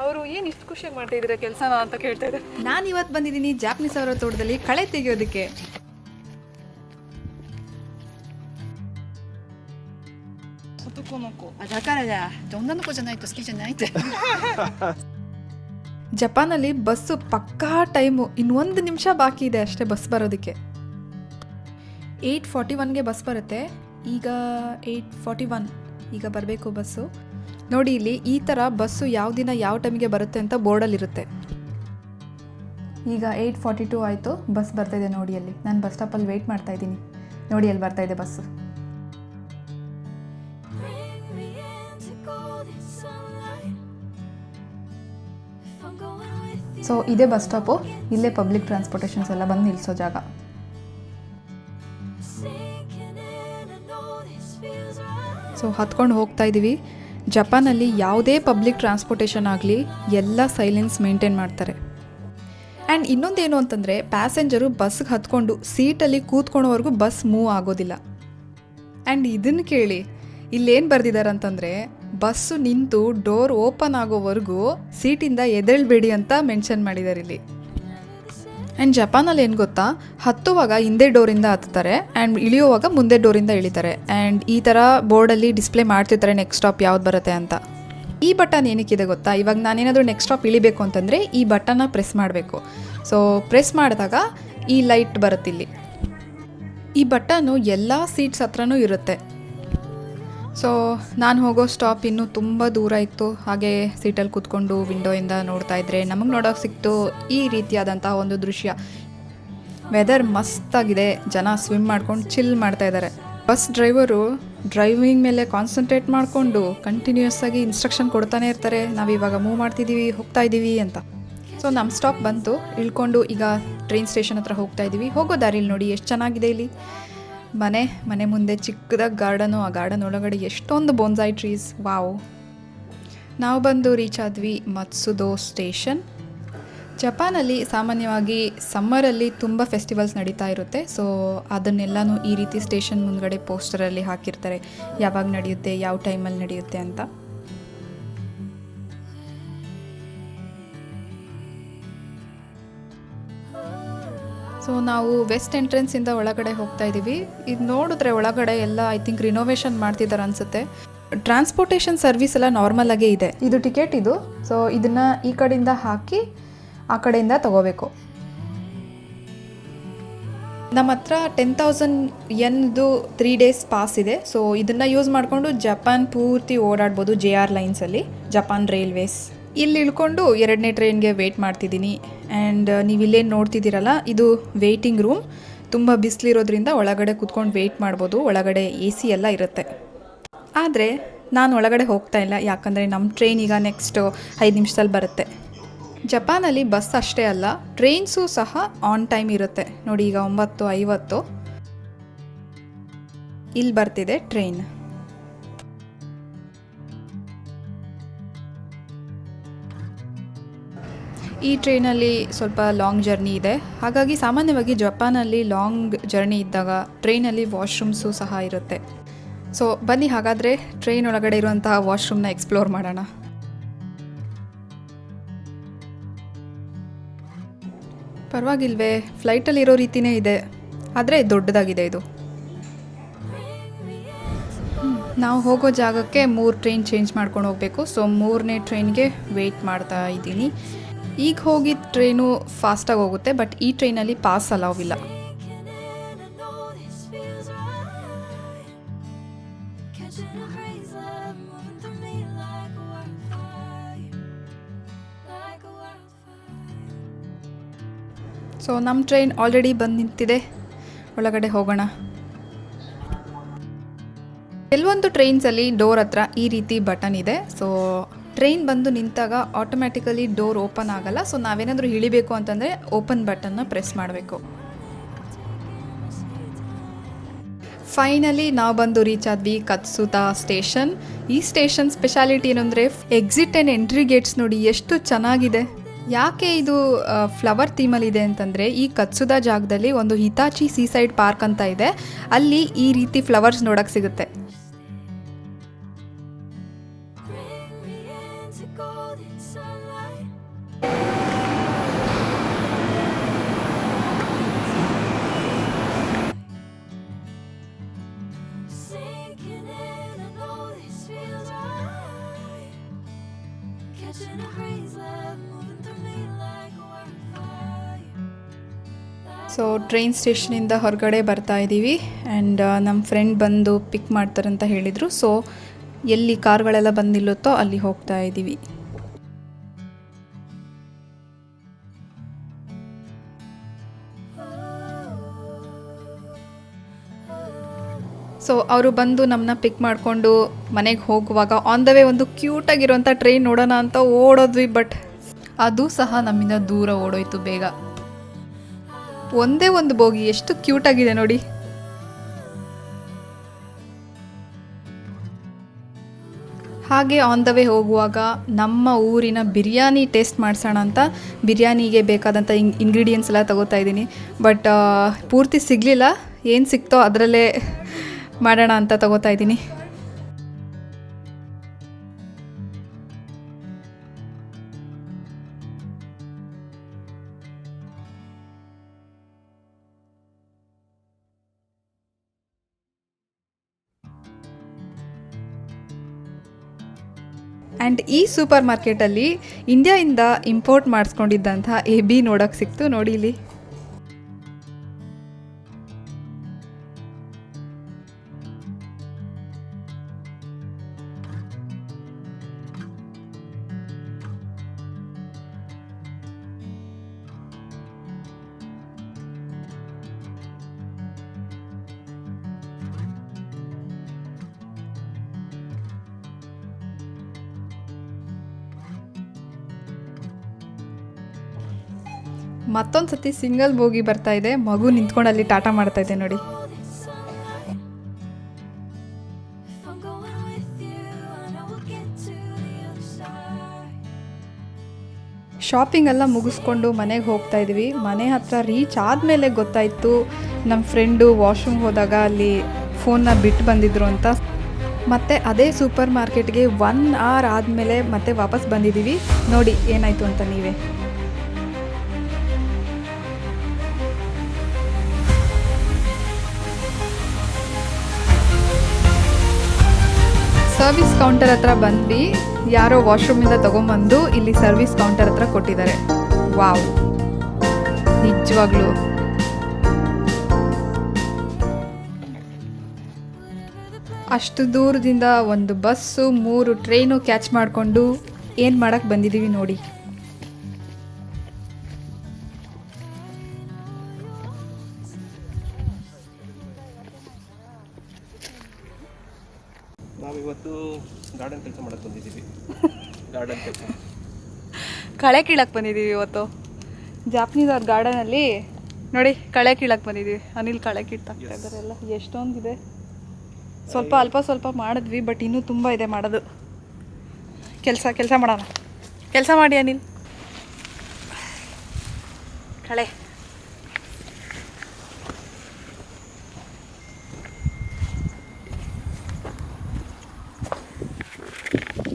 ಅವರು ಏನು ಇಷ್ಟು ಖುಷಿಯಾಗಿ ಮಾಡ್ತಾ ಇದ್ದೀರಾ ಕೆಲಸನ ಅಂತ ಕೇಳ್ತಾ ಇದ್ದಾರೆ. ನಾನು ಇವತ್ತು ಬಂದಿದ್ದೀನಿ ಜಾಪನೀಸ್ ಅವರ ತೋಟದಲ್ಲಿ ಕಳೆ ತೆಗೆಯೋದಕ್ಕೆ. ಜಪಾನಲ್ಲಿ ಬಸ್ಸು ಪಕ್ಕಾ ಟೈಮು, ಇನ್ನೊಂದು ನಿಮಿಷ ಬಾಕಿ ಇದೆ ಅಷ್ಟೇ ಬಸ್ ಬರೋದಕ್ಕೆ. 8:41ಗೆ ಬಸ್ ಬರುತ್ತೆ. ಈಗ 8:41 ಈಗ ಬರಬೇಕು ಬಸ್ಸು. ನೋಡಿ ಇಲ್ಲಿ ಈ ಥರ ಬಸ್ಸು ಯಾವ ದಿನ ಯಾವ ಟೈಮಿಗೆ ಬರುತ್ತೆ ಅಂತ ಬೋರ್ಡಲ್ಲಿರುತ್ತೆ. ಈಗ 8:42 ಆಯಿತು, ಬಸ್ ಬರ್ತಾಯಿದೆ ನೋಡಿ ಅಲ್ಲಿ. ನಾನು ಬಸ್ ಸ್ಟಾಪಲ್ಲಿ ವೆಯ್ಟ್ ಮಾಡ್ತಾ ಇದ್ದೀನಿ. ನೋಡಿ ಅಲ್ಲಿ ಬರ್ತಾಯಿದೆ ಬಸ್ಸು. ಸೊ ಇದೇ ಬಸ್ ಸ್ಟಾಪು, ಇಲ್ಲೇ ಪಬ್ಲಿಕ್ ಟ್ರಾನ್ಸ್ಪೋರ್ಟೇಷನ್ಸ್ ಎಲ್ಲ ಬಂದು ನಿಲ್ಲಿಸೋ ಜಾಗ. ಸೊ ಹತ್ಕೊಂಡು ಹೋಗ್ತಾ ಇದ್ದೀವಿ. ಜಪಾನಲ್ಲಿ ಯಾವುದೇ ಪಬ್ಲಿಕ್ ಟ್ರಾನ್ಸ್ಪೋರ್ಟೇಷನ್ ಆಗಲಿ ಎಲ್ಲ ಸೈಲೆನ್ಸ್ ಮೇಂಟೈನ್ ಮಾಡ್ತಾರೆ. ಆ್ಯಂಡ್ ಇನ್ನೊಂದೇನು ಅಂತಂದರೆ ಪ್ಯಾಸೆಂಜರು ಬಸ್ಗೆ ಹತ್ಕೊಂಡು ಸೀಟಲ್ಲಿ ಕೂತ್ಕೊಳ್ಳೋವರೆಗೂ ಬಸ್ ಮೂವ್ ಆಗೋದಿಲ್ಲ. ಆ್ಯಂಡ್ ಇದನ್ನು ಕೇಳಿ ಇಲ್ಲೇನು ಬರೆದಿದ್ದಾರೆ ಅಂತಂದರೆ ಬಸ್ಸು ನಿಂತು ಡೋರ್ ಓಪನ್ ಆಗೋವರೆಗೂ ಸೀಟಿಂದ ಎದ್ದೇಳಬೇಡಿ ಅಂತ ಮೆನ್ಷನ್ ಮಾಡಿದ್ದಾರೆ ಇಲ್ಲಿ. ಆ್ಯಂಡ್ ಜಪಾನಲ್ಲಿ ಏನು ಗೊತ್ತಾ, ಹತ್ತುವಾಗ ಹಿಂದೆ ಡೋರಿಂದ ಹತ್ತಾರೆ ಆ್ಯಂಡ್ ಇಳಿಯುವಾಗ ಮುಂದೆ ಡೋರಿಂದ ಇಳಿತಾರೆ. ಆ್ಯಂಡ್ ಈ ಥರ ಬೋರ್ಡಲ್ಲಿ ಡಿಸ್ಪ್ಲೇ ಮಾಡ್ತಿರ್ತಾರೆ ನೆಕ್ಸ್ಟ್ ಸ್ಟಾಪ್ ಯಾವ್ದು ಬರುತ್ತೆ ಅಂತ. ಈ ಬಟನ್ ಏನಕ್ಕಿದೆ ಗೊತ್ತಾ, ಇವಾಗ ನಾನೇನಾದರೂ ನೆಕ್ಸ್ಟ್ ಸ್ಟಾಪ್ ಇಳಿಬೇಕು ಅಂತಂದರೆ ಈ ಬಟನ್ನ ಪ್ರೆಸ್ ಮಾಡಬೇಕು. ಸೊ ಪ್ರೆಸ್ ಮಾಡಿದಾಗ ಈ ಲೈಟ್ ಬರುತ್ತಿಲ್ಲಿ. ಈ ಬಟನ್ನು ಎಲ್ಲ ಸೀಟ್ಸ್ ಹತ್ರನೂ ಇರುತ್ತೆ. ಸೊ ನಾನು ಹೋಗೋ ಸ್ಟಾಪ್ ಇನ್ನೂ ತುಂಬ ದೂರ ಇತ್ತು. ಹಾಗೆ ಸೀಟಲ್ಲಿ ಕೂತ್ಕೊಂಡು ವಿಂಡೋಯಿಂದ ನೋಡ್ತಾ ಇದ್ದರೆ ನಮಗೆ ನೋಡೋಕೆ ಸಿಕ್ತು ಈ ರೀತಿಯಾದಂತಹ ಒಂದು ದೃಶ್ಯ. ವೆದರ್ ಮಸ್ತಾಗಿದೆ, ಜನ ಸ್ವಿಮ್ ಮಾಡ್ಕೊಂಡು ಚಿಲ್ ಮಾಡ್ತಾ ಇದ್ದಾರೆ. ಬಸ್ ಡ್ರೈವರು ಡ್ರೈವಿಂಗ್ ಮೇಲೆ ಕಾನ್ಸಂಟ್ರೇಟ್ ಮಾಡಿಕೊಂಡು ಕಂಟಿನ್ಯೂಸ್ ಆಗಿ ಇನ್ಸ್ಟ್ರಕ್ಷನ್ ಕೊಡ್ತಾನೆ ಇರ್ತಾರೆ, ನಾವಿವಾಗ ಮೂವ್ ಮಾಡ್ತಿದ್ದೀವಿ ಹೋಗ್ತಾ ಇದ್ದೀವಿ ಅಂತ. ಸೊ ನಮ್ಮ ಸ್ಟಾಪ್ ಬಂತು, ಇಳ್ಕೊಂಡು ಈಗ ಟ್ರೈನ್ ಸ್ಟೇಷನ್ ಹತ್ರ ಹೋಗ್ತಾ ಇದ್ದೀವಿ. ಹೋಗೋ ದಾರಿಲಿ ನೋಡಿ ಎಷ್ಟು ಚೆನ್ನಾಗಿದೆ ಇಲ್ಲಿ. ಮನೆ ಮುಂದೆ ಚಿಕ್ಕದಾಗಿ ಗಾರ್ಡನು, ಆ ಗಾರ್ಡನ್ ಒಳಗಡೆ ಎಷ್ಟೊಂದು ಬೋನ್ಸಾಯಿ ಟ್ರೀಸ್, ವಾವ್. ನಾವು ಬಂದು ರೀಚ್ ಆದ್ವಿ ಮತ್ಸುದೋ ಸ್ಟೇಷನ್. ಜಪಾನಲ್ಲಿ ಸಾಮಾನ್ಯವಾಗಿ ಸಮ್ಮರಲ್ಲಿ ತುಂಬ ಫೆಸ್ಟಿವಲ್ಸ್ ನಡೀತಾ ಇರುತ್ತೆ. ಸೊ ಅದನ್ನೆಲ್ಲನೂ ಈ ರೀತಿ ಸ್ಟೇಷನ್ ಮುಂದ್ಗಡೆ ಪೋಸ್ಟರಲ್ಲಿ ಹಾಕಿರ್ತಾರೆ, ಯಾವಾಗ ನಡೆಯುತ್ತೆ, ಯಾವ ಟೈಮಲ್ಲಿ ನಡೆಯುತ್ತೆ ಅಂತ. ಸೊ ನಾವು ವೆಸ್ಟ್ ಎಂಟ್ರೆನ್ಸಿಂದ ಒಳಗಡೆ ಹೋಗ್ತಾ ಇದ್ದೀವಿ. ಇದು ನೋಡಿದ್ರೆ ಒಳಗಡೆ ಎಲ್ಲ ಐ ಥಿಂಕ್ ರಿನೋವೇಷನ್ ಮಾಡ್ತಿದ್ದಾರೆ ಅನಿಸುತ್ತೆ. ಟ್ರಾನ್ಸ್ಪೋರ್ಟೇಷನ್ ಸರ್ವಿಸ್ ಎಲ್ಲ ನಾರ್ಮಲ್ ಆಗೇ ಇದೆ. ಇದು ಟಿಕೆಟ್ ಇದು. ಸೊ ಇದನ್ನು ಈ ಕಡೆಯಿಂದ ಹಾಕಿ ಆ ಕಡೆಯಿಂದ ತಗೋಬೇಕು. ನಮ್ಮ ಹತ್ರ 10,000 ಯೆನ್ದು 3 days ಪಾಸ್ ಇದೆ. ಸೊ ಇದನ್ನು ಯೂಸ್ ಮಾಡಿಕೊಂಡು ಜಪಾನ್ ಪೂರ್ತಿ ಓಡಾಡ್ಬೋದು JR ಲೈನ್ಸಲ್ಲಿ, ಜಪಾನ್ ರೈಲ್ವೇಸ್. ಇಲ್ಲಿ ಇಳ್ಕೊಂಡು 2ನೇ ಟ್ರೈನ್ಗೆ ವೆಯ್ಟ್ ಮಾಡ್ತಿದ್ದೀನಿ. ಆ್ಯಂಡ್ ನೀವು ಇಲ್ಲೇನು ನೋಡ್ತಿದ್ದೀರಲ್ಲ, ಇದು ವೆಯ್ಟಿಂಗ್ ರೂಮ್. ತುಂಬ ಬಿಸಿಲಿರೋದ್ರಿಂದ ಒಳಗಡೆ ಕೂತ್ಕೊಂಡು ವೆಯ್ಟ್ ಮಾಡ್ಬೋದು. ಒಳಗಡೆ AC ಎಲ್ಲ ಇರುತ್ತೆ. ಆದರೆ ನಾನು ಒಳಗಡೆ ಹೋಗ್ತಾ ಇಲ್ಲ, ಯಾಕಂದರೆ ನಮ್ಮ ಟ್ರೈನ್ ಈಗ ನೆಕ್ಸ್ಟ್ 5 ನಿಮಿಷದಲ್ಲಿ ಬರುತ್ತೆ. ಜಪಾನಲ್ಲಿ ಬಸ್ ಅಷ್ಟೇ ಅಲ್ಲ, ಟ್ರೈನ್ಸು ಸಹ ಆನ್ ಟೈಮ್ ಇರುತ್ತೆ. ನೋಡಿ ಈಗ 9:50 ಇಲ್ಲಿ ಬರ್ತಿದೆ ಟ್ರೈನ್. ಈ ಟ್ರೈನಲ್ಲಿ ಸ್ವಲ್ಪ ಲಾಂಗ್ ಜರ್ನಿ ಇದೆ. ಹಾಗಾಗಿ ಸಾಮಾನ್ಯವಾಗಿ ಜಪಾನಲ್ಲಿ ಲಾಂಗ್ ಜರ್ನಿ ಇದ್ದಾಗ ಟ್ರೈನಲ್ಲಿ ವಾಶ್ರೂಮ್ಸು ಸಹ ಇರುತ್ತೆ. ಸೊ ಬನ್ನಿ ಹಾಗಾದರೆ ಟ್ರೈನ್ ಒಳಗಡೆ ಇರುವಂತಹ ವಾಶ್ರೂಮ್ನ ಎಕ್ಸ್ಪ್ಲೋರ್ ಮಾಡೋಣ. ಪರವಾಗಿಲ್ವೇ, ಫ್ಲೈಟಲ್ಲಿರೋ ರೀತಿಯೇ ಇದೆ, ಆದರೆ ದೊಡ್ಡದಾಗಿದೆ ಇದು. ನಾವು ಹೋಗೋ ಜಾಗಕ್ಕೆ 3 ಟ್ರೈನ್ ಚೇಂಜ್ ಮಾಡ್ಕೊಂಡು ಹೋಗಬೇಕು. ಸೊ 3ನೇ ಟ್ರೈನ್ಗೆ ವೆಯ್ಟ್ ಮಾಡ್ತಾ ಇದ್ದೀನಿ. ಈಗ ಹೋಗಿದ್ದ ಟ್ರೈನು ಫಾಸ್ಟಾಗಿ ಹೋಗುತ್ತೆ, ಬಟ್ ಈ ಟ್ರೈನಲ್ಲಿ ಪಾಸ್ ಅಲೌವ್ ಇಲ್ಲ. ಸೊ ನಮ್ಮ ಟ್ರೈನ್ ಆಲ್ರೆಡಿ ಬಂದು ನಿಂತಿದೆ, ಒಳಗಡೆ ಹೋಗೋಣ. ಕೆಲವೊಂದು ಟ್ರೈನ್ಸಲ್ಲಿ ಡೋರ್ ಹತ್ರ ಈ ರೀತಿ ಬಟನ್ ಇದೆ. ಸೊ ಟ್ರೈನ್ ಬಂದು ನಿಂತಾಗ ಆಟೋಮ್ಯಾಟಿಕಲಿ ಡೋರ್ ಓಪನ್ ಆಗಲ್ಲ. ಸೊ ನಾವೇನಾದರೂ ಇಳಿಬೇಕು ಅಂತಂದರೆ ಓಪನ್ ಬಟನ್ನ ಪ್ರೆಸ್ ಮಾಡಬೇಕು. ಫೈನಲಿ ನಾವು ಬಂದು ರೀಚ್ ಆದ್ವಿ ಕತ್ಸುತಾ ಸ್ಟೇಷನ್. ಈ ಸ್ಟೇಷನ್ ಸ್ಪೆಷಾಲಿಟಿ ಏನಂದರೆ ಎಕ್ಸಿಟ್ ಆ್ಯಂಡ್ ಎಂಟ್ರಿ ಗೇಟ್ಸ್ ನೋಡಿ ಎಷ್ಟು ಚೆನ್ನಾಗಿದೆ. ಯಾಕೆ ಇದು ಫ್ಲವರ್ ಥೀಮಲ್ಲಿದೆ ಅಂತಂದರೆ, ಈ ಕತ್ಸುದಾ ಜಾಗದಲ್ಲಿ ಒಂದು ಹಿತಾಚಿ ಸೀಸೈಡ್ ಪಾರ್ಕ್ ಅಂತ ಇದೆ, ಅಲ್ಲಿ ಈ ರೀತಿ ಫ್ಲವರ್ಸ್ ನೋಡೋಕ್ಕೆ ಸಿಗುತ್ತೆ. Catching a breeze left moving through me like a wildfire. So train ಸ್ಟೇಷನಿಂದ ಹೊರಗಡೆ ಬರ್ತಾ ಇದ್ದೀವಿ ಆ್ಯಂಡ್ ನಮ್ಮ ಫ್ರೆಂಡ್ ಬಂದು ಪಿಕ್ ಮಾಡ್ತಾರಂತ ಹೇಳಿದರು. ಸೊ ಎಲ್ಲಿ ಕಾರ್ಗಳೆಲ್ಲ ಬಂದು ನಿಲ್ಲುತ್ತೋ ಅಲ್ಲಿ ಹೋಗ್ತಾ ಇದ್ದೀವಿ. ಸೊ ಅವರು ಬಂದು ನಮ್ಮನ್ನ ಪಿಕ್ ಮಾಡಿಕೊಂಡು ಮನೆಗೆ ಹೋಗುವಾಗ ಆನ್ ದ ವೇ ಒಂದು ಕ್ಯೂಟಾಗಿರುವಂಥ ಟ್ರೈನ್ ನೋಡೋಣ ಅಂತ ಓಡೋದ್ವಿ. ಬಟ್ ಅದು ಸಹ ನಮ್ಮಿಂದ ದೂರ ಓಡೋಯ್ತು ಬೇಗ. ಒಂದೇ ಒಂದು ಬೋಗಿ ಎಷ್ಟು ಕ್ಯೂಟಾಗಿದೆ ನೋಡಿ. ಹಾಗೆ ಆನ್ ದ ವೇ ಹೋಗುವಾಗ ನಮ್ಮ ಊರಿನ ಬಿರಿಯಾನಿ ಟೇಸ್ಟ್ ಮಾಡಿಸೋಣ ಅಂತ ಬಿರಿಯಾನಿಗೆ ಬೇಕಾದಂಥ ಇಂಗ್ರೀಡಿಯೆಂಟ್ಸ್ ಎಲ್ಲ ತಗೋತಾ ಇದ್ದೀನಿ. ಬಟ್ ಪೂರ್ತಿ ಸಿಗಲಿಲ್ಲ, ಏನು ಸಿಕ್ತೋ ಅದರಲ್ಲೇ ಮಾಡೋಣ ಅಂತ ತಗೋತಾ ಇದ್ದೀನಿ. ಆ್ಯಂಡ್ ಈ ಸೂಪರ್ ಮಾರ್ಕೆಟಲ್ಲಿ ಇಂಡಿಯಾಯಿಂದ ಇಂಪೋರ್ಟ್ ಮಾಡಿಸ್ಕೊಂಡಿದ್ದಂಥ ಎಬಿ ನೋಡೋಕ್ಕೆ ಸಿಕ್ತು ನೋಡಿ ಇಲ್ಲಿ. ಮತ್ತೊಂದು ಸತಿ ಸಿಂಗಲ್ ಬೋಗಿ ಬರ್ತಾ ಇದೆ, ಮಗು ನಿಂತ್ಕೊಂಡು ಅಲ್ಲಿ ಟಾಟಾ ಮಾಡ್ತಾ ಇದೆ ನೋಡಿ. If I'm going with you, I know we'll get to the other side. Shopping ಎಲ್ಲ ಮುಗಿಸ್ಕೊಂಡು ಮನೆಗೆ ಹೋಗ್ತಾ ಇದ್ವಿ. ಮನೆ ಹತ್ರ ರೀಚ್ ಆದಮೇಲೆ ಗೊತ್ತಾಯಿತು ನಮ್ಮ ಫ್ರೆಂಡು ವಾಶ್ರೂಮ್ಗೆ ಹೋದಾಗ ಅಲ್ಲಿ ಫೋನ್ನ ಬಿಟ್ಟು ಬಂದಿದ್ರು ಅಂತ. ಮತ್ತು ಅದೇ ಸೂಪರ್ ಮಾರ್ಕೆಟ್ಗೆ 1 ಅವರ್ ಆದಮೇಲೆ ಮತ್ತೆ ವಾಪಸ್ ಬಂದಿದ್ದೀವಿ. ನೋಡಿ ಏನಾಯಿತು ಅಂತ ನೀವೇ. ಸರ್ವಿಸ್ ಕೌಂಟರ್ ಹತ್ರ ಬಂದ್ವಿ. ಯಾರೋ ವಾಶ್ರೂಮಿಂದ ತೊಗೊಂಬಂದು ಇಲ್ಲಿ ಸರ್ವಿಸ್ ಕೌಂಟರ್ ಹತ್ರ ಕೊಟ್ಟಿದ್ದಾರೆ. ವಾವ್, ನಿಜವಾಗ್ಲೂ ಅಷ್ಟು ದೂರದಿಂದ ಒಂದು ಬಸ್ಸು 3 ಟ್ರೈನು ಕ್ಯಾಚ್ ಮಾಡಿಕೊಂಡು ಏನು ಮಾಡೋಕ್ಕೆ ಬಂದಿದ್ದೀವಿ ನೋಡಿ. ನಾವಿವತ್ತು ಗಾರ್ಡನ್ ಕೆಲಸ ಮಾಡಕ್ಕೆ ಬಂದಿದ್ದೀವಿ. ಗಾರ್ಡನ್ ಕೆಲಸ ಕಳೆ ಕೀಳಕ್ಕೆ ಬಂದಿದ್ದೀವಿ ಇವತ್ತು. ಜಾಪನೀಸ್ ಅವ್ರ ಗಾರ್ಡನಲ್ಲಿ ನೋಡಿ ಕಳೆ ಕೀಳಕ್ಕೆ ಬಂದಿದ್ದೀವಿ. ಅನಿಲ್ ಕಳೆ ಕೀಳ್ತಾ ಇದ್ದಾರೆ. ಎಲ್ಲ ಎಷ್ಟೊಂದಿದೆ. ಅಲ್ಪ ಸ್ವಲ್ಪ ಮಾಡಿದ್ವಿ, ಬಟ್ ಇನ್ನೂ ತುಂಬ ಇದೆ ಮಾಡೋದು. ಕೆಲಸ ಮಾಡೋಣ. ಕೆಲಸ ಮಾಡಿ ಅನಿಲ್. ಕಳೆ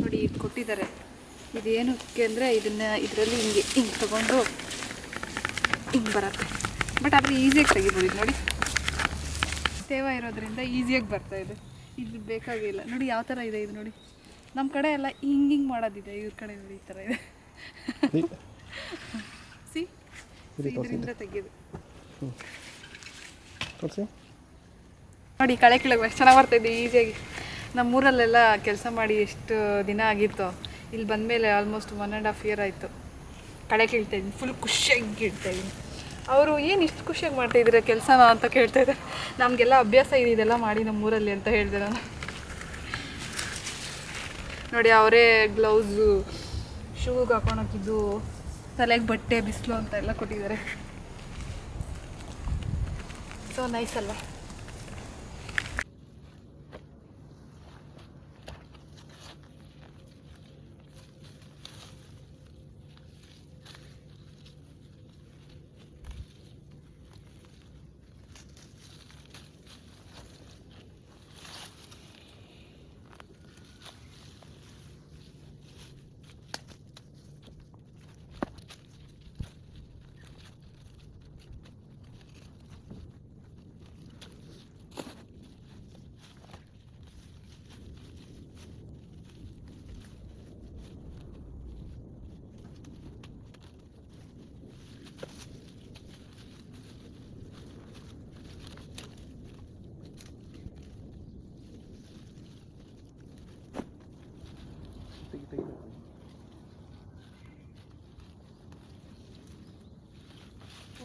ನೋಡಿ ಇದು ಕೊಟ್ಟಿದ್ದಾರೆ. ಇದೇನಕ್ಕೆ ಅಂದರೆ ಇದರಲ್ಲಿ ಹಿಂಗೆ ತಗೊಂಡು ಹಿಂಗೆ ಬರುತ್ತೆ. ಬಟ್ ಆದರೆ ಈಸಿಯಾಗಿ ತೆಗಿಬೋದು. ಇದು ನೋಡಿ ತೇವ ಇರೋದ್ರಿಂದ ಈಸಿಯಾಗಿ ಬರ್ತಾಯಿದೆ. ಇದು ಬೇಕಾಗಿಲ್ಲ. ನೋಡಿ ಯಾವ ಥರ ಇದೆ ಇದು ನೋಡಿ. ನಮ್ಮ ಕಡೆ ಎಲ್ಲ ಹಿಂಗೆ ಮಾಡೋದಿದೆ, ಇವ್ರ ಕಡೆ ನೋಡಿ ಈ ಥರ ಇದೆ. ಇದರಿಂದ ತೆಗೆಯೋದು ನೋಡಿ. ಕಳೆ ಕೀಳಕ್ಕೆ ಎಷ್ಟು ಚೆನ್ನಾಗಿ ಬರ್ತಾಯಿದೆ ಈಸಿಯಾಗಿ. ನಮ್ಮೂರಲ್ಲೆಲ್ಲ ಕೆಲಸ ಮಾಡಿ ಎಷ್ಟು ದಿನ ಆಗಿತ್ತು, ಇಲ್ಲಿ ಬಂದಮೇಲೆ ಆಲ್ಮೋಸ್ಟ್ 1.5 year ಆಯಿತು. ಕಳೆ ಕೀಳ್ತಾಯಿದ್ದೀನಿ, ಫುಲ್ ಖುಷಿಯಾಗಿ ಕೀಳ್ತಾಯಿದ್ದೀನಿ. ಅವರು ಏನು ಇಷ್ಟು ಖುಷಿಯಾಗಿ ಮಾಡ್ತಾಯಿದ್ದೀರಾ ಕೆಲಸನ ಅಂತ ಕೇಳ್ತಾಯಿದ್ದಾರೆ. ನಮಗೆಲ್ಲ ಅಭ್ಯಾಸ ಇದೆ ಇದೆಲ್ಲ ಮಾಡಿ ನಮ್ಮೂರಲ್ಲಿ ಅಂತ ಹೇಳಿದೆ ನಾನು. ನೋಡಿ ಅವರೇ ಗ್ಲೌಸು, ಶೂಗೆ ಹಾಕೊಳಕ್ಕಿದ್ದು, ತಲೆಗೆ ಬಟ್ಟೆ, ಬಿಸಿಲು ಅಂತ ಎಲ್ಲ ಕೊಟ್ಟಿದ್ದಾರೆ. ಸೊ ನೈಸ್ ಅಲ್ವಾ.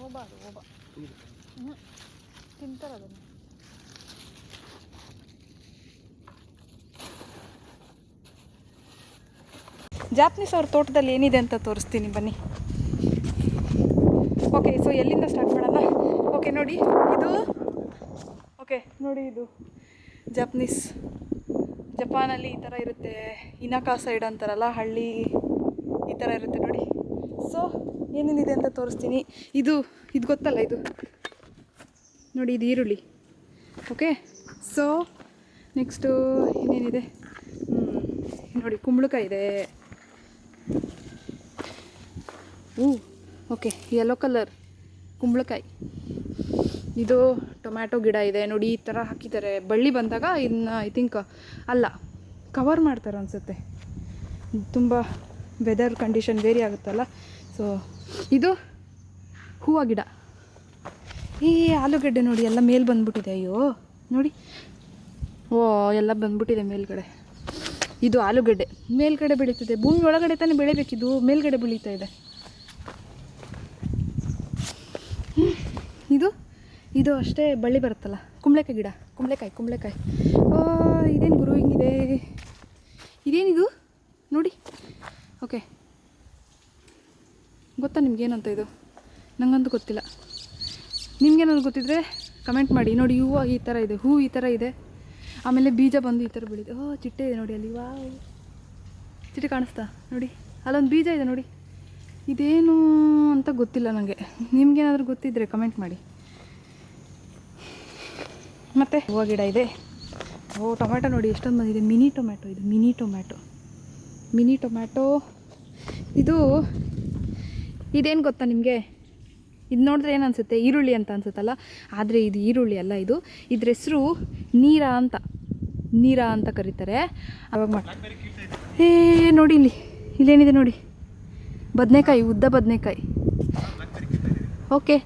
ಓಬಾ ಅದು ಓಬಾ ತಿಂತಾರೆ ಅದನ್ನು. ಜಾಪನೀಸ್ ಅವ್ರ ತೋಟದಲ್ಲಿ ಏನಿದೆ ಅಂತ ತೋರಿಸ್ತೀನಿ ಬನ್ನಿ. ಓಕೆ, ಸೊ ಎಲ್ಲಿಂದ ಸ್ಟಾರ್ಟ್ ಮಾಡೋಣ? ಓಕೆ ನೋಡಿ ಇದು, ಓಕೆ ನೋಡಿ ಇದು ಜಾಪನೀಸ್. ಜಪಾನಲ್ಲಿ ಈ ಥರ ಇರುತ್ತೆ, ಇನಕಾ ಸೈಡ್ ಅಂತಾರಲ್ಲ, ಹಳ್ಳಿ ಈ ಥರ ಇರುತ್ತೆ ನೋಡಿ. ಸೊ ಏನೇನಿದೆ ಅಂತ ತೋರಿಸ್ತೀನಿ. ಇದು ಗೊತ್ತಲ್ಲ, ಇದು ನೋಡಿ, ಇದು ಈರುಳ್ಳಿ. ಓಕೆ, ಸೊ ನೆಕ್ಸ್ಟು ಇನ್ನೇನಿದೆ ನೋಡಿ, ಕುಂಬಳಕಾಯಿ ಇದೆ. ಓಕೆ, ಯೆಲ್ಲೋ ಕಲರ್ ಕುಂಬಳಕಾಯಿ. ಇದು ಟೊಮ್ಯಾಟೊ ಗಿಡ ಇದೆ ನೋಡಿ, ಈ ಥರ ಹಾಕಿದ್ದಾರೆ. ಬಳ್ಳಿ ಬಂದಾಗ ಇನ್ನು ಐ ಥಿಂಕ್ ಅಲ್ಲ, ಕವರ್ ಮಾಡ್ತಾರೆ ಅನಿಸುತ್ತೆ, ತುಂಬ ವೆದರ್ ಕಂಡೀಷನ್ ವೇರಿ ಆಗುತ್ತಲ್ಲ. ಸೊ ಇದು ಹೂವು ಗಿಡ. ಈ ಆಲೂಗಡ್ಡೆ ನೋಡಿ ಎಲ್ಲ ಮೇಲೆ ಬಂದ್ಬಿಟ್ಟಿದೆ. ಅಯ್ಯೋ ನೋಡಿ, ಓ ಎಲ್ಲ ಬಂದ್ಬಿಟ್ಟಿದೆ ಮೇಲ್ಗಡೆ. ಇದು ಆಲೂಗಡ್ಡೆ ಮೇಲ್ಗಡೆ ಬೆಳೀತಿದೆ, ಭೂಮಿ ಒಳಗಡೆ ತಾನೇ ಬೆಳಿಬೇಕಿದು, ಮೇಲ್ಗಡೆ ಬೆಳೀತಾ ಇದೆ. ಇದು ಅಷ್ಟೇ ಬಳ್ಳಿ ಬರುತ್ತಲ್ಲ, ಕುಂಬಳಕಾಯಿ ಗಿಡ, ಕುಂಬಳಕಾಯಿ. ಓ ಇದೇನು ಗುರು ಹಿಂಗಿದೆ, ಇದೇನಿದು ನೋಡಿ. ಓಕೆ, ಗೊತ್ತಾ ನಿಮ್ಗೇನಂತ ಇದು? ನನಗಂತೂ ಗೊತ್ತಿಲ್ಲ. ನಿಮ್ಗೇನಾದ್ರು ಗೊತ್ತಿದ್ರೆ ಕಮೆಂಟ್ ಮಾಡಿ. ನೋಡಿ, ಹೂವು ಈ ಥರ ಇದೆ, ಹೂವು ಈ ಥರ ಇದೆ, ಆಮೇಲೆ ಬೀಜ ಬಂದು ಈ ಥರ ಬೆಳೀದೆ. ಓ ಚಿಟ್ಟೆ ಇದೆ ನೋಡಿ ಅಲ್ಲಿ, ವಾವ್, ಚಿಟ್ಟೆ ಕಾಣಿಸ್ತಾ ನೋಡಿ, ಅಲ್ಲೊಂದು ಬೀಜ ಇದೆ ನೋಡಿ. ಇದೇನು ಅಂತ ಗೊತ್ತಿಲ್ಲ ನನಗೆ, ನಿಮ್ಗೇನಾದರೂ ಗೊತ್ತಿದ್ದರೆ ಕಮೆಂಟ್ ಮಾಡಿ. ಮತ್ತು ಹೂವು ಗಿಡ ಇದೆ. ಓ ಟೊಮ್ಯಾಟೊ ನೋಡಿ ಎಷ್ಟೊಂದು ಬಂದಿದೆ. ಮಿನಿ ಟೊಮ್ಯಾಟೊ ಇದು, ಮಿನಿ ಟೊಮ್ಯಾಟೊ. ಇದೇನು ಗೊತ್ತಾ ನಿಮಗೆ? ಇದು ನೋಡಿದ್ರೆ ಏನು ಅನಿಸುತ್ತೆ, ಈರುಳ್ಳಿ ಅಂತ ಅನಿಸುತ್ತಲ್ಲ, ಆದರೆ ಇದು ಈರುಳ್ಳಿ ಅಲ್ಲ. ಇದ್ರ ಹೆಸರು ನೀರಾ ಅಂತ ಕರೀತಾರೆ. ಅವಾಗ ನೋಡಿ ಇಲ್ಲೇನಿದೆ ನೋಡಿ, ಬದನೆಕಾಯಿ, ಉದ್ದ ಬದನೆಕಾಯಿ. ಓಕೆ,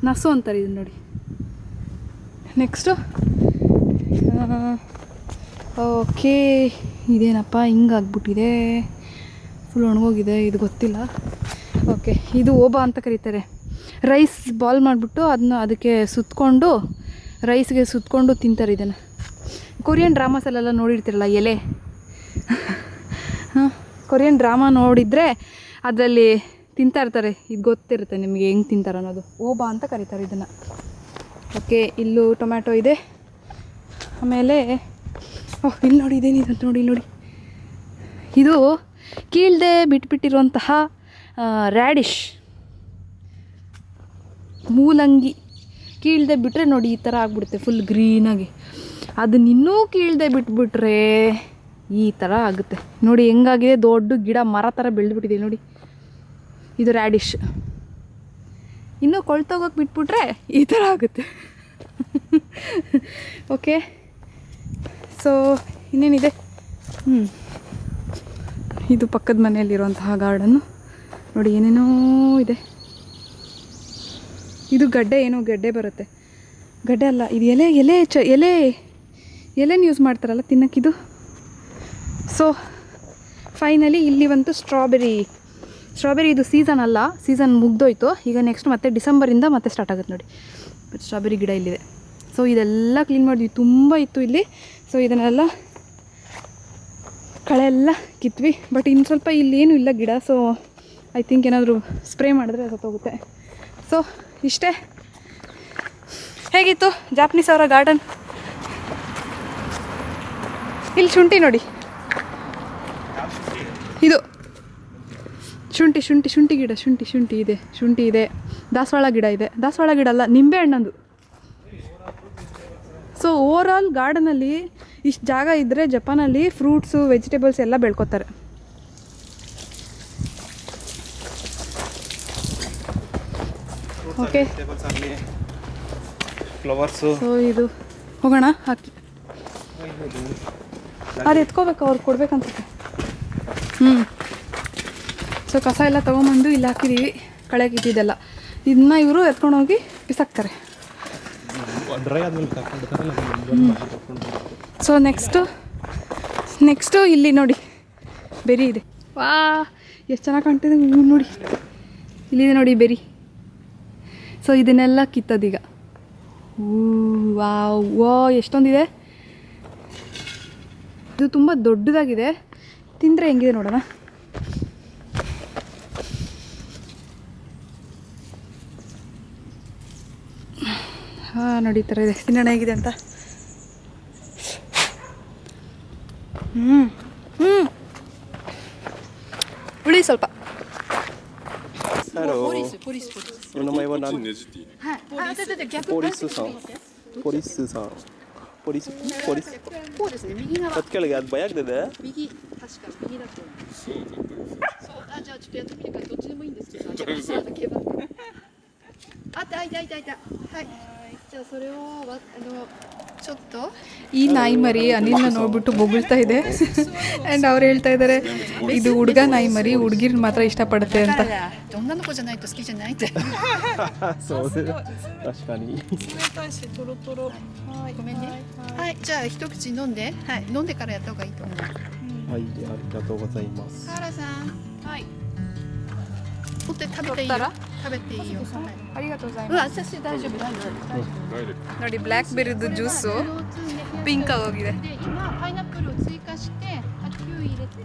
ನಸು ಅಂತಾರೆ ಇದು ನೋಡಿ. ನೆಕ್ಸ್ಟು ಓಕೆ, ಇದೇನಪ್ಪ ಹಿಂಗಾಗ್ಬಿಟ್ಟಿದೆ, ಫುಲ್ ಒಣಗೋಗಿದೆ, ಇದು ಗೊತ್ತಿಲ್ಲ. ಓಕೆ, ಇದು ಓಬಾ ಅಂತ ಕರೀತಾರೆ. ರೈಸ್ ಬಾಲ್ ಮಾಡಿಬಿಟ್ಟು ಅದಕ್ಕೆ ಸುತ್ತಕೊಂಡು, ರೈಸ್ಗೆ ಸುತ್ತಕೊಂಡು ತಿಂತಾರೆ ಇದನ್ನು. ಕೊರಿಯನ್ ಡ್ರಾಮಾಸಲ್ಲೆಲ್ಲ ನೋಡಿರ್ತಿರಲ್ಲ ಎಲೆ, ಕೊರಿಯನ್ ಡ್ರಾಮಾ ನೋಡಿದರೆ ಅದರಲ್ಲಿ ತಿಂತಾ ಇರ್ತಾರೆ. ಇದು ಗೊತ್ತಿರುತ್ತೆ ನಿಮಗೆ ಹೆಂಗೆ ತಿಂತಾರೆ ಅನ್ನೋದು. ಓಬಾ ಅಂತ ಕರೀತಾರೆ ಇದನ್ನು. ಓಕೆ, ಇಲ್ಲೂ ಟೊಮ್ಯಾಟೊ ಇದೆ. ಆಮೇಲೆ ಇಲ್ಲಿ ನೋಡಿ, ಇದೇನಿದೆ ನೋಡಿ, ಇದು ಕೀಳ್ದೆ ಬಿಟ್ಬಿಟ್ಟಿರುವಂತಹ ರ್ಯಾಡಿಶ್, ಮೂಲಂಗಿ. ಕೀಳ್ದೆ ಬಿಟ್ಟರೆ ನೋಡಿ ಈ ಥರ ಆಗಿಬಿಡುತ್ತೆ, ಫುಲ್ ಗ್ರೀನಾಗಿ. ಅದನ್ನಿನ್ನೂ ಕೀಳ್ದೆ ಬಿಟ್ಬಿಟ್ರೆ ಈ ಥರ ಆಗುತ್ತೆ ನೋಡಿ. ಹೆಂಗಾಗಿದೆ, ದೊಡ್ಡ ಗಿಡ, ಮರ ಥರ ಬೆಳೆದ್ಬಿಟ್ಟಿದೆ ನೋಡಿ. ಇದು ರ್ಯಾಡಿಶ್. ಇನ್ನೂ ಕೊಳ್ತೋಗೋಕೆ ಬಿಟ್ಬಿಟ್ರೆ ಈ ಥರ ಆಗುತ್ತೆ. ಓಕೆ, ಸೊ ಇನ್ನೇನಿದೆ? ಇದು ಪಕ್ಕದ ಮನೆಯಲ್ಲಿರುವಂತಹ ಗಾರ್ಡನ್ನು ನೋಡಿ, ಏನೇನೋ ಇದೆ. ಇದು ಗಡ್ಡೆ ಬರುತ್ತೆ. ಗಡ್ಡೆ ಅಲ್ಲ, ಇದು ಎಲೆನ ಯೂಸ್ ಮಾಡ್ತಾರಲ್ಲ ತಿನ್ನೋಕ್ಕಿದು. ಸೊ ಫೈನಲಿ ಇಲ್ಲಿ ಬಂತು ಸ್ಟ್ರಾಬೆರಿ. ಇದು ಸೀಸನ್ ಅಲ್ಲ, ಸೀಸನ್ ಮುಗ್ದೋಯ್ತು. ಈಗ ನೆಕ್ಸ್ಟ್ ಮತ್ತೆ ಡಿಸೆಂಬರಿಂದ ಮತ್ತೆ ಸ್ಟಾರ್ಟ್ ಆಗುತ್ತೆ ನೋಡಿ. ಸ್ಟ್ರಾಬೆರಿ ಗಿಡ ಇಲ್ಲಿದೆ. ಸೊ ಇದೆಲ್ಲ ಕ್ಲೀನ್ ಮಾಡಿದ್ವಿ, ತುಂಬ ಇತ್ತು ಇಲ್ಲಿ. ಸೊ ಇದನ್ನೆಲ್ಲ ಕಳೆ ಎಲ್ಲ ಕಿತ್ವಿ. ಬಟ್ ಇನ್ನು ಸ್ವಲ್ಪ ಇಲ್ಲೇನೂ ಇಲ್ಲ ಗಿಡ. ಸೊ ಐ ಥಿಂಕ್ ಏನಾದರೂ ಸ್ಪ್ರೇ ಮಾಡಿದ್ರೆ ಸತ್ತೋಗುತ್ತೆ. ಸೊ ಇಷ್ಟೇ. ಹೇಗಿತ್ತು ಜಾಪನೀಸ್ ಅವರ ಗಾರ್ಡನ್? ಇಲ್ಲಿ ಶುಂಠಿ ನೋಡಿ, ಇದು ಶುಂಠಿ ಗಿಡ, ಶುಂಠಿ ಇದೆ. ದಾಸವಾಳ ಗಿಡ ಇದೆ. ದಾಸವಾಳ ಗಿಡ ಅಲ್ಲ, ನಿಂಬೆ ಹಣ್ಣಂದು. ಸೊ ಓವರಾಲ್ ಗಾರ್ಡನಲ್ಲಿ ಇಷ್ಟು ಜಾಗ ಇದ್ದರೆ ಜಪಾನಲ್ಲಿ ಫ್ರೂಟ್ಸು, ವೆಜಿಟೇಬಲ್ಸ್ ಎಲ್ಲ ಬೆಳ್ಕೊತಾರೆ. Okay, flowers. ಸೊ ಇದು ಹೋಗೋಣ, ಹಾಕಿ ಅದು ಎತ್ಕೋಬೇಕು, ಅವ್ರು ಕೊಡ್ಬೇಕನ್ಸುತ್ತೆ. ಸೊ ಕಸ ಎಲ್ಲ ತೊಗೊಂಬಂದು ಇಲ್ಲಿ ಹಾಕಿದ್ದೀವಿ, ಕಳೆಗಿದ್ದಿದ್ದೆಲ್ಲ. ಇದನ್ನ ಇವರು ಎತ್ಕೊಂಡೋಗಿ ಬಿಸಾಕ್ತಾರೆ. ಸೊ ನೆಕ್ಸ್ಟು ಇಲ್ಲಿ ನೋಡಿ ಬೆರಿ ಇದೆ. ವಾ ಎಷ್ಟು ಚೆನ್ನಾಗಿ ಕಾಣ್ತಿದೆ ನೋಡಿ. ಇಲ್ಲಿದೆ ನೋಡಿ ಬೆರಿ. ಸೊ ಇದನ್ನೆಲ್ಲ ಕಿತ್ತದೀಗ. ವಾವ್, ವಾ ಎಷ್ಟೊಂದಿದೆ. ಇದು ತುಂಬ ದೊಡ್ಡದಾಗಿದೆ. ತಿಂದರೆ ಹೆಂಗಿದೆ ನೋಡೋಣ. ಹಾಂ ನೋಡಿ, ಈ ಥರ ಇದೆ. ತಿನ್ನೋಣ ಹೇಗಿದೆ ಅಂತ. ಹುಳಿ ಸ್ವಲ್ಪ. Hello. お名前は何？ポリスさん。ポリスさん。ポリス。こうですね、右側。 어떻게 하게 뭐 약대대? 右、確か右だと思う。そう、じゃあちょっとやってみてください。どっちでもいいんですけど。あった、いた。はい。じゃあそれをちょっと ಈ ನಾಯಿ ಮರಿ ಅನಿಲ್ನ ನೋಡ್ಬಿಟ್ಟು ಬೊಗಳ್ತಾ ಇದೆ. ಆ್ಯಂಡ್ ಅವ್ರು ಹೇಳ್ತಾ ಇದ್ದಾರೆ ಇದು ಹುಡುಗ ನಾಯಿ ಮರಿ, ಹುಡುಗಿರ್ ಮಾತ್ರ ಇಷ್ಟಪಡುತ್ತೆ ಅಂತ. 女の子じゃないと好きじゃないって。そうです。確かに。ごめんね。はい、じゃあ一口飲んで、はい、飲んでからやった方がいいと思う。はい、ありがとうございます。カーラさん、はい。取って食べていいよ。食べていいよ。はい。ありがとうございうん、ます。私大丈夫。ನೋಡಿ, ಬ್ಲ್ಯಾಕ್ ಬೆರಿದು ಜ್ಯೂಸು ಪಿಂಕ್ ಆಗೋಗಿದೆ. で、今パイナップルを追加して、あとキウイ入れて。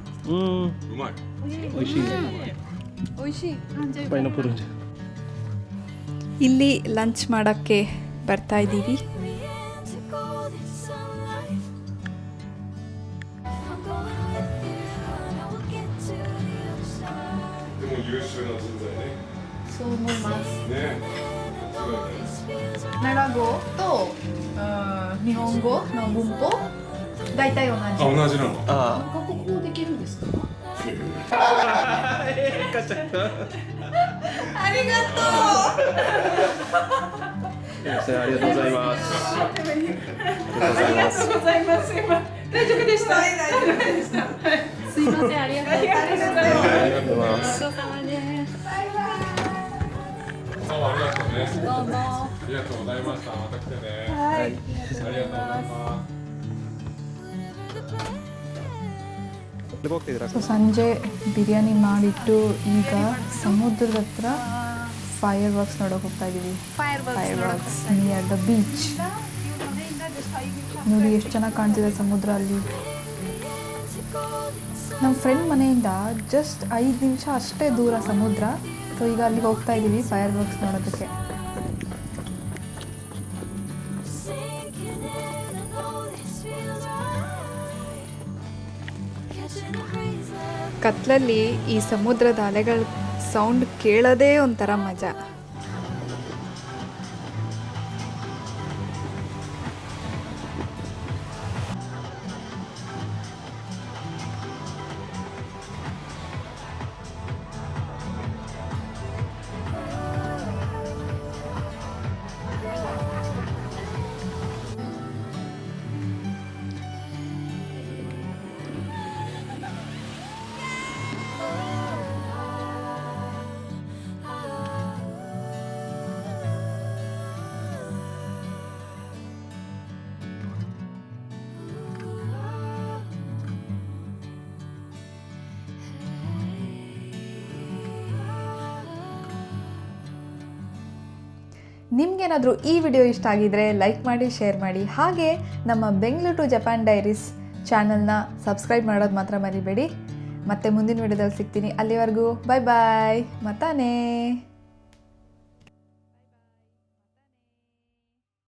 うまい。美味しい。おいしい. パイナップル。 ಇಲ್ಲಿ ಲಂಚ್ ಮಾಡೋಕ್ಕೆ ಬರ್ತಾ ಇದ್ದೀವಿ. into golden sunlight. I'm going with you and I will get to the other side. でも優秀な人材ね。そう思います。ね。 This feels right. 奈良語と日本語の文法大体同じ。あ、同じなの。あここできるんですか？あ。ありがとうございます。ありがとうございます。すいません、ありがとうございます。ありがとうございます。ごちそうさまです。どうもありがとうね。どうも。ありがとうございました。また来てね。はい。ありがとうございます。 so ಸಂಜೆ ಬಿರಿಯಾನಿ ಮಾಡಿಟ್ಟು ಈಗ ಸಮುದ್ರದ ಹತ್ರ ಫೈರ್ ವರ್ಕ್ಸ್ ನೋಡೋಕೆ ಹೋಗ್ತಾ ಇದ್ದೀವಿ. Fire works near the beach. ನೋಡಿ ಎಷ್ಟು ಚೆನ್ನಾಗಿ ಕಾಣ್ತಿದೆ ಸಮುದ್ರ ಅಲ್ಲಿ. ನಮ್ಮ ಫ್ರೆಂಡ್ ಮನೆಯಿಂದ ಜಸ್ಟ್ 5 ನಿಮಿಷ ಅಷ್ಟೇ ದೂರ ಸಮುದ್ರ. ಸೊ ಈಗ ಅಲ್ಲಿಗೆ ಹೋಗ್ತಾ ಇದ್ದೀವಿ ಫೈರ್ ವರ್ಕ್ಸ್ ನೋಡೋದಕ್ಕೆ. Sinking in and oh, this feels right. Catching a breeze like ಕತ್ಲಲ್ಲಿ ಈ ಸಮುದ್ರದ ಅಲೆಗಳ ಸೌಂಡ್ ಕೇಳೋದೇ ಒಂಥರ ಮಜಾ. ನಿಮಗೇನಾದರೂ ಈ ವಿಡಿಯೋ ಇಷ್ಟ ಆಗಿದರೆ ಲೈಕ್ ಮಾಡಿ, ಶೇರ್ ಮಾಡಿ. ಹಾಗೆ ನಮ್ಮ ಬೆಂಗಳೂರು ಟು ಜಪಾನ್ ಡೈರೀಸ್ ಚಾನಲ್ನ ಸಬ್ಸ್ಕ್ರೈಬ್ ಮಾಡೋದು ಮಾತ್ರ ಮರಿಬೇಡಿ. ಮತ್ತೆ ಮುಂದಿನ ವಿಡಿಯೋದಲ್ಲಿ ಸಿಗ್ತೀನಿ. ಅಲ್ಲಿವರೆಗೂ ಬಾಯ್ ಬಾಯ್. ಮತ್ತಾನೇ.